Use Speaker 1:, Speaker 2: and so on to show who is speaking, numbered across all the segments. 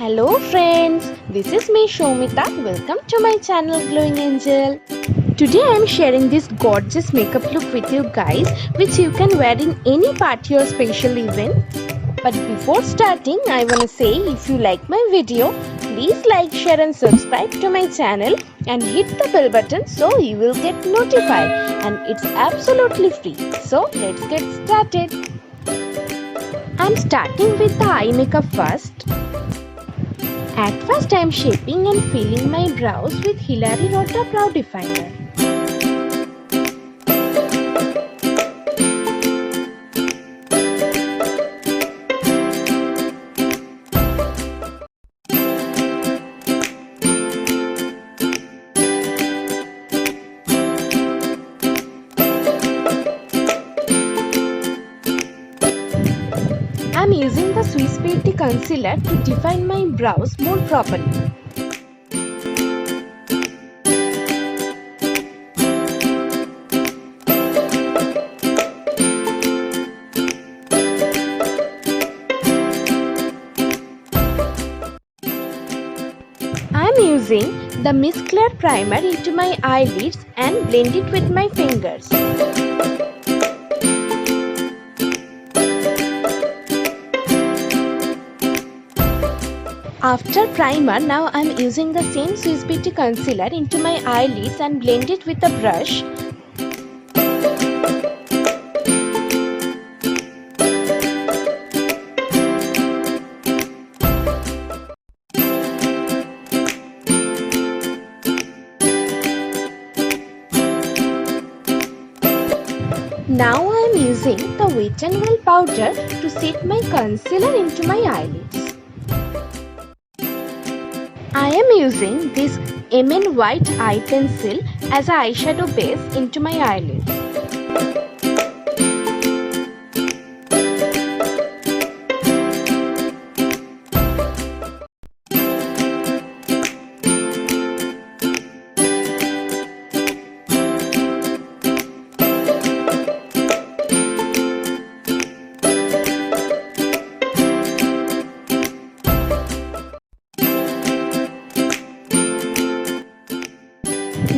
Speaker 1: Hello friends, this is me Shomita. Welcome to my channel Glowing Angel. Today I am sharing this gorgeous makeup look with you guys, which you can wear in any party or special event. But before starting, I wanna say if you like my video, please like, share and subscribe to my channel and hit the bell button so you will get notified, and it's absolutely free. So let's get started. I'm starting with the eye makeup first. At first I am shaping and filling my brows with Hilary Rota Brow Definer. I am using the Swiss Beauty Concealer to define my brows more properly. I am using the Miss Claire Primer into my eyelids and blend it with my fingers. After primer, now I am using the same Swiss Beauty Concealer into my eyelids and blend it with a brush. Now I am using the Wet n Wild powder to set my concealer into my eyelids. I am using this MN White eye pencil as an eyeshadow base into my eyelids.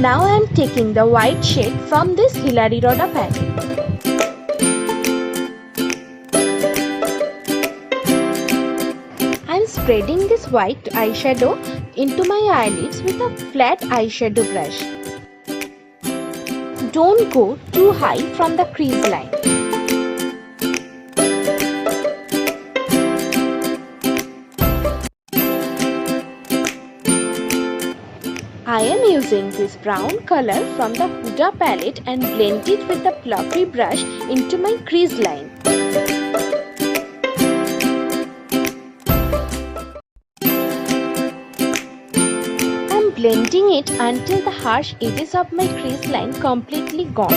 Speaker 1: Now I am taking the white shade from this Hilary Rota palette. I am spreading this white eyeshadow into my eyelids with a flat eyeshadow brush. Don't go too high from the crease line. I am using this brown color from the Huda palette and blend it with a fluffy brush into my crease line. I am blending it until the harsh edges of my crease line completely gone.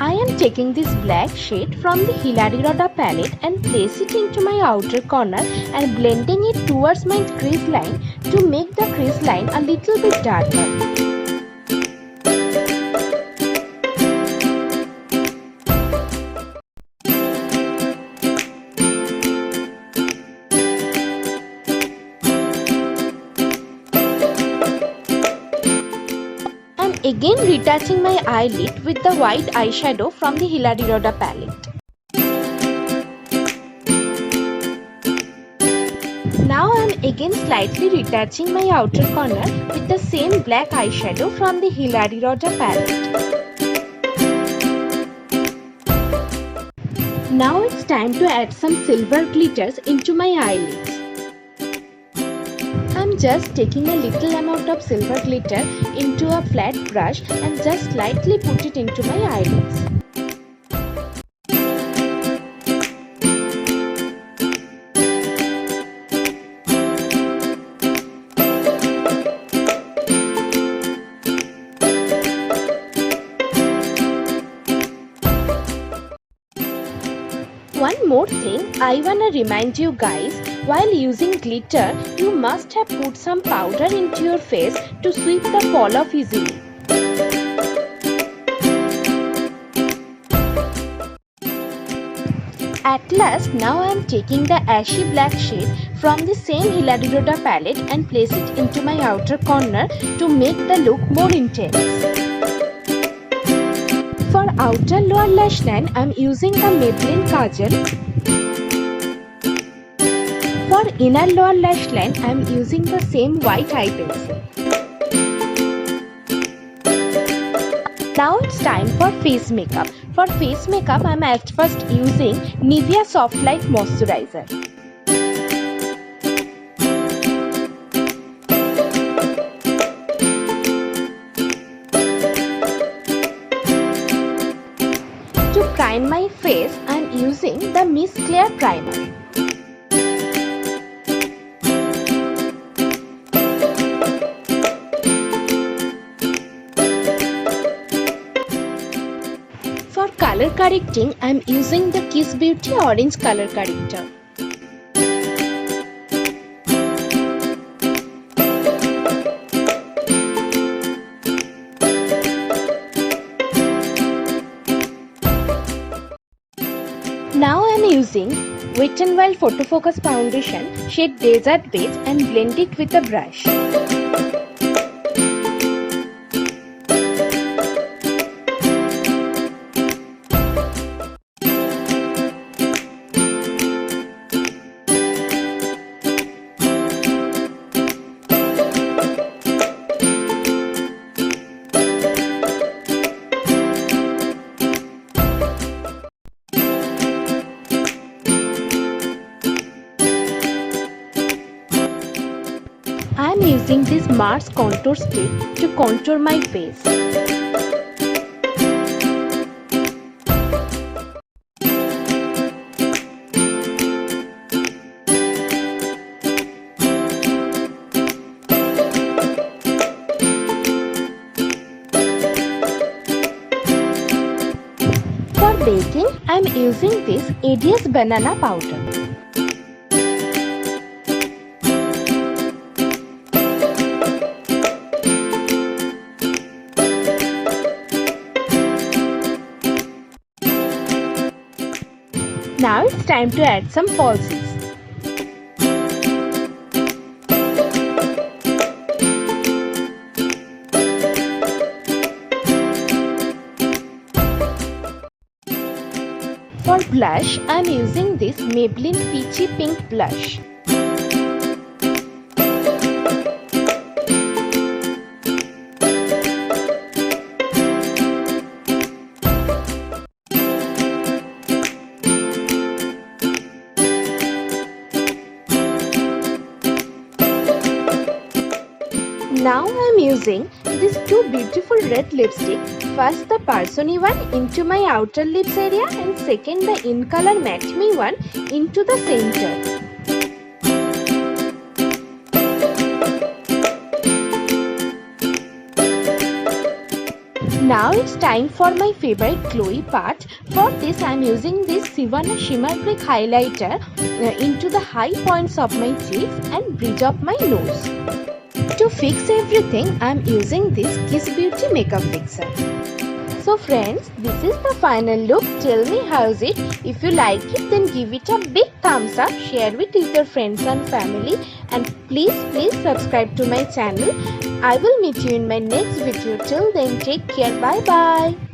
Speaker 1: I am taking this black shade from the Hilary Rota palette and place it into my outer corner and blending it towards my crease line to make the crease line a little bit darker. Again retouching my eyelid with the white eyeshadow from the Hilary Rota palette. Now I am again slightly retouching my outer corner with the same black eyeshadow from the Hilary Rota palette. Now it's time to add some silver glitters into my eyelids. I am just taking a little amount of silver glitter into a flat brush and just lightly put it into my eyelids. One more thing I wanna remind you guys, while using glitter, you must have put some powder into your face to sweep the fall off easily. At last, now I am taking the ashy black shade from the same Hilary Rhoda palette and place it into my outer corner to make the look more intense. For outer lower lash line, I am using the Maybelline Kajal. For inner lower lash line, I am using the same white eye pencil. Now it's time for face makeup. For face makeup, I am at first using Nivea Soft Light Moisturizer. To prime my face, I am using the Miss Claire Primer. For color correcting, I am using the Kiss Beauty Orange Color Corrector. Now I am using Wet n Wild Photo Focus Foundation shade Desert Beige and blend it with a brush. I am using this Mars contour stick to contour my face. For baking, I am using this ADS banana powder. Now it's time to add some falsies. For blush, I am using this Maybelline Peachy Pink blush. Now I am using these two beautiful red lipstick. First the Persony one into my outer lips area and second the In Color Matte Me one into the center. Now it's time for my favorite glowy part. For this I am using this Sivana Shimmer Brick highlighter into the high points of my cheeks and bridge of my nose. To fix everything, I am using this Kiss Beauty Makeup Fixer. So friends, this is the final look. Tell me how's it. If you like it, then give it a big thumbs up, share it with your friends and family, and please subscribe to my channel. I will meet you in my next video. Till then, take care. Bye bye.